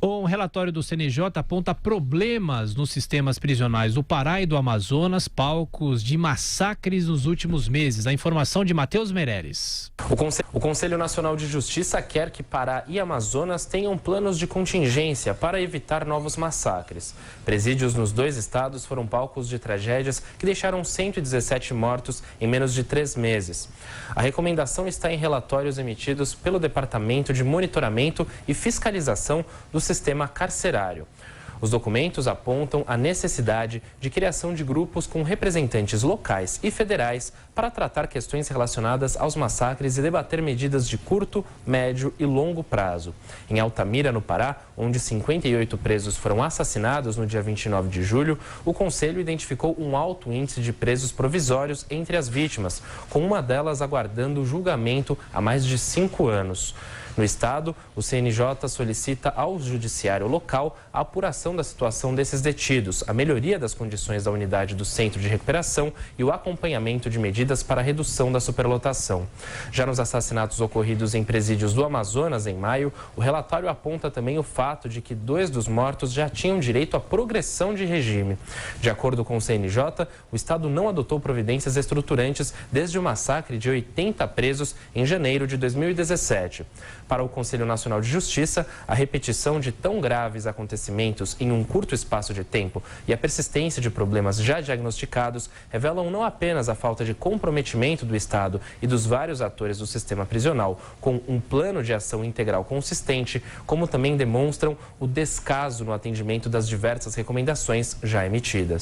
Um relatório do CNJ aponta problemas nos sistemas prisionais do Pará e do Amazonas, palcos de massacres nos últimos meses. A informação de Matheus Meireles. O Conselho Nacional de Justiça quer que Pará e Amazonas tenham planos de contingência para evitar novos massacres. Presídios nos dois estados foram palcos de tragédias que deixaram 117 mortos em menos de 3 meses. A recomendação está em relatórios emitidos pelo Departamento de Monitoramento e Fiscalização do Sistema Carcerário. Os documentos apontam a necessidade de criação de grupos com representantes locais e federais para tratar questões relacionadas aos massacres e debater medidas de curto, médio e longo prazo. Em Altamira, no Pará, onde 58 presos foram assassinados no dia 29 de julho, o Conselho identificou um alto índice de presos provisórios entre as vítimas, com uma delas aguardando julgamento há mais de 5 anos. No estado, o CNJ solicita ao judiciário local a apuração da situação desses detidos, a melhoria das condições da unidade do centro de recuperação e o acompanhamento de medidas para a redução da superlotação. Já nos assassinatos ocorridos em presídios do Amazonas em maio, o relatório aponta também o fato de que 2 dos mortos já tinham direito à progressão de regime. De acordo com o CNJ, o estado não adotou providências estruturantes desde o massacre de 80 presos em janeiro de 2017. Para o Conselho Nacional de Justiça, a repetição de tão graves acontecimentos em um curto espaço de tempo e a persistência de problemas já diagnosticados revelam não apenas a falta de comprometimento do Estado e dos vários atores do sistema prisional com um plano de ação integral consistente, como também demonstram o descaso no atendimento das diversas recomendações já emitidas.